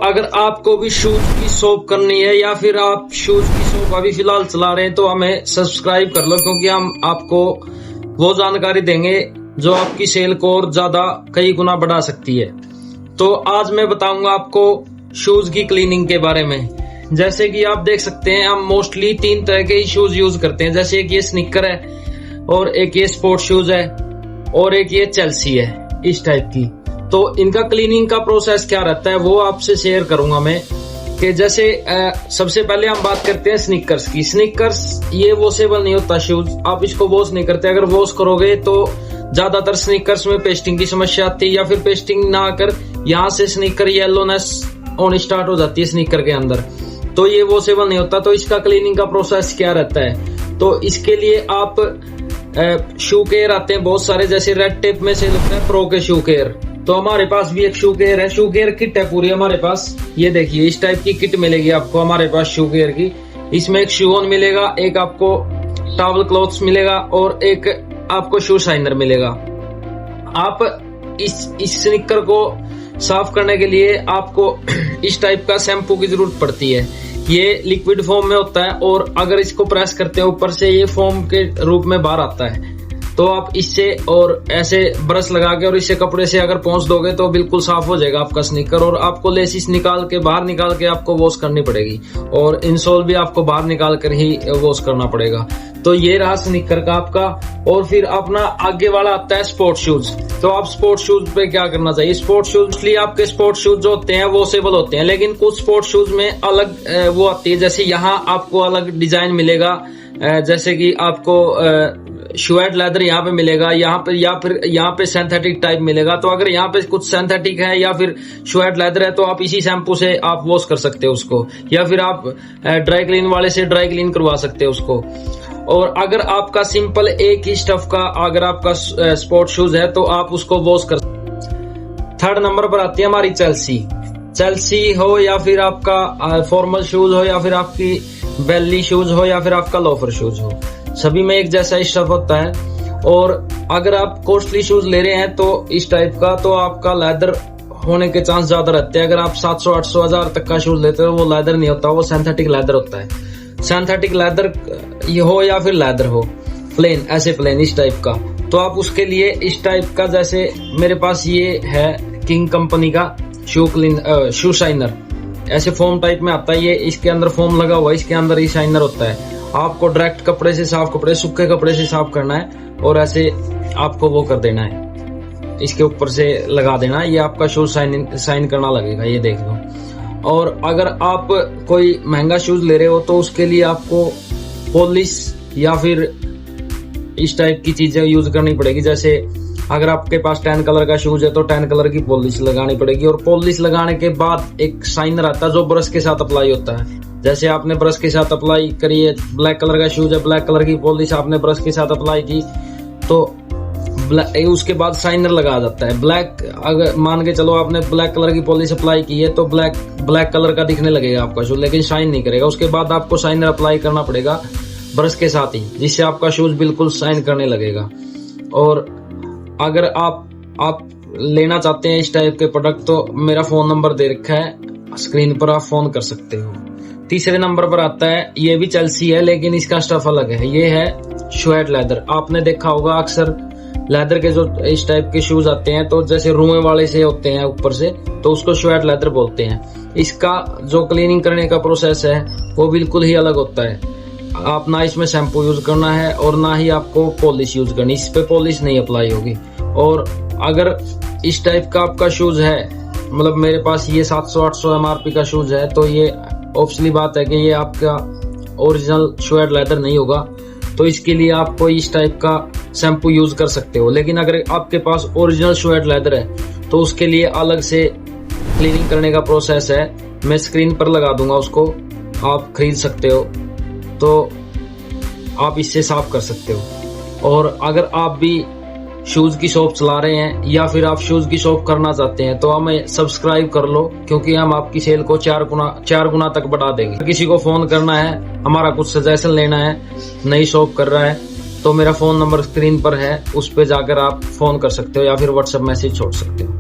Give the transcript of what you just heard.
अगर आपको भी शूज की शॉप करनी है या फिर आप शूज की शॉप अभी फिलहाल चला रहे हैं तो हमें सब्सक्राइब कर लो, क्योंकि हम आपको वो जानकारी देंगे जो आपकी सेल को और ज्यादा कई गुना बढ़ा सकती है। तो आज मैं बताऊंगा आपको शूज की क्लीनिंग के बारे में। जैसे कि आप देख सकते हैं हम मोस्टली 3 तरह के ही शूज यूज करते हैं। जैसे एक ये स्नीकर है और एक ये स्पोर्ट शूज है और एक ये चेल्सी है, इस टाइप की। तो इनका क्लीनिंग का प्रोसेस क्या रहता है वो आपसे शेयर करूंगा मैं। कि जैसे सबसे पहले हम बात करते हैं स्नीकर्स की। स्नीकर्स ये वॉशेबल नहीं होता शूज, आप इसको वॉश नहीं करते। अगर वॉश करोगे तो ज्यादातर स्नीकर्स में पेस्टिंग की समस्या आती है, या फिर पेस्टिंग ना कर यहाँ से स्नीकर येलोनेस होनी स्टार्ट हो जाती है स्नीकर के अंदर, तो ये वॉशेबल नहीं होता। तो इसका क्लीनिंग का प्रोसेस क्या रहता है, तो इसके लिए आप शू केयर आते हैं बहुत सारे। जैसे रेड टेप में से लगता है प्रो के शू केयर, तो हमारे पास भी एक शू केयर है। शू केयर किट है पूरी हमारे पास। ये देखिए इस टाइप की किट मिलेगी आपको हमारे पास शू केयर की। इसमें एक शू ऑन मिलेगा, एक आपको टॉवल क्लॉथ्स मिलेगा और एक आपको शू शाइनर मिलेगा। आप इस स्नीकर को साफ करने के लिए आपको इस टाइप का शैम्पू की जरूरत पड़ती है। ये लिक्विड फॉर्म में होता है और अगर इसको प्रेस करते हैं ऊपर से ये फोम के रूप में बाहर आता है। तो आप इससे और ऐसे ब्रश लगा के और इससे कपड़े से अगर पोंछ दोगे तो बिल्कुल साफ हो जाएगा आपका स्नीकर। और आपको लेसिस निकाल के बाहर निकाल के आपको वॉश करनी पड़ेगी और इंसोल भी आपको बाहर निकाल कर ही वॉश करना पड़ेगा। तो ये रहा स्नीकर का आपका। और फिर अपना आगे वाला आता है स्पोर्ट शूज। तो आप स्पोर्ट शूज पे क्या करना चाहिए। स्पोर्ट शूज इसलिए आपके स्पोर्ट शूज जो होते हैं वॉशेबल होते हैं, लेकिन कुछ स्पोर्ट शूज में अलग वो आती है। जैसे यहाँ आपको अलग डिजाइन मिलेगा, जैसे कि आपको शुएड लेदर यहाँ पे मिलेगा, यहाँ पे या फिर यहाँ पे सिंथेटिक टाइप मिलेगा। तो अगर यहाँ पे कुछ सिंथेटिक है या फिर शुएड लेदर है तो आप इसी शैम्पू से आप वॉश कर सकते हो उसको, या फिर आप ड्राई क्लीन वाले से ड्राई क्लीन करवा सकते हो उसको। और अगर आपका सिंपल एक ही स्टफ का अगर आपका स्पोर्ट शूज है तो आप उसको वॉश कर। 3rd नंबर पर आती है हमारी चेल्सी हो या फिर आपका फॉर्मल शूज हो या फिर आपकी बेली शूज हो या फिर आपका लोफर शूज हो, सभी में एक जैसा स्टफ होता है। और अगर आप कॉस्टली शूज ले रहे हैं तो इस टाइप का, तो आपका लेदर होने के चांस ज्यादा रहते हैं। अगर आप 700, 800, 1000 तक का शूज लेते हो वो लेदर नहीं होता, वो सिंथेटिक लेदर होता है। सिंथेटिक लेदर ये हो या फिर लेदर हो प्लेन, ऐसे प्लेन इस टाइप का, तो आप उसके लिए इस टाइप का, जैसे मेरे पास ये है किंग कंपनी का शू शाइनर, ऐसे फोम टाइप में आता है ये। इसके अंदर फोम लगा हुआ है, इसके अंदर ही शाइनर होता है। आपको डायरेक्ट कपड़े से साफ कपड़े सूखे कपड़े से साफ करना है और ऐसे आपको वो कर देना है, इसके ऊपर से लगा देना है। ये आपका शूज साइन करना लगेगा, ये देख लो। और अगर आप कोई महंगा शूज ले रहे हो तो उसके लिए आपको पॉलिश या फिर इस टाइप की चीजें यूज करनी पड़ेगी। जैसे अगर आपके पास 10 कलर का शूज है तो 10 कलर की पॉलिश लगानी पड़ेगी। और पॉलिश लगाने के बाद एक शाइनर आता है जो ब्रश के साथ अप्लाई होता है। जैसे आपने ब्रश के साथ अप्लाई करी है, ब्लैक कलर का शूज है, ब्लैक कलर की पॉलिश आपने ब्रश के साथ अप्लाई की तो उसके बाद शाइनर लगाया जाता है। ब्लैक, अगर मान के चलो आपने ब्लैक कलर की पॉलिश अप्लाई की है तो ब्लैक कलर का दिखने लगेगा आपका शूज, लेकिन शाइन नहीं करेगा। उसके बाद आपको शाइनर अप्लाई करना पड़ेगा ब्रश के साथ ही, जिससे आपका शूज बिल्कुल शाइन करने लगेगा। और अगर आप लेना चाहते हैं इस टाइप के प्रोडक्ट तो मेरा फोन नंबर दे रखा है स्क्रीन पर, आप फोन कर सकते हो। 3रे नंबर पर आता है, ये भी चेल्सी है लेकिन इसका स्टफ अलग है। ये है शुएड लेदर। आपने देखा होगा अक्सर लेदर के जो इस टाइप के शूज आते हैं तो जैसे रुएं वाले से होते हैं ऊपर से, तो उसको शुएड लेदर बोलते हैं। इसका जो क्लीनिंग करने का प्रोसेस है वो बिल्कुल ही अलग होता है। आप ना इसमें शैम्पू यूज करना है और ना ही आपको पॉलिश यूज करनी, इस पे पॉलिश नहीं अप्लाई होगी। और अगर इस टाइप का आपका शूज है, मतलब मेरे पास ये 700-800 MRP का शूज है, तो ये ऑब्वियसली बात है कि ये आपका ओरिजिनल शुएड लेदर नहीं होगा। तो इसके लिए आपको इस टाइप का शैम्पू यूज कर सकते हो। लेकिन अगर आपके पास ओरिजिनल शुएड लेदर है तो उसके लिए अलग से क्लीनिंग करने का प्रोसेस है, मैं स्क्रीन पर लगा दूंगा, उसको आप खरीद सकते हो तो आप इससे साफ कर सकते हो। और अगर आप भी शूज की शॉप चला रहे हैं या फिर आप शूज की शॉप करना चाहते हैं तो हमें सब्सक्राइब कर लो, क्योंकि हम आपकी सेल को 4 गुना तक बढ़ा देंगे। किसी को फोन करना है, हमारा कुछ सजेशन लेना है, नई शॉप कर रहा है, तो मेरा फोन नंबर स्क्रीन पर है, उस पर जाकर आप फोन कर सकते हो या फिर व्हाट्सएप मैसेज छोड़ सकते हो।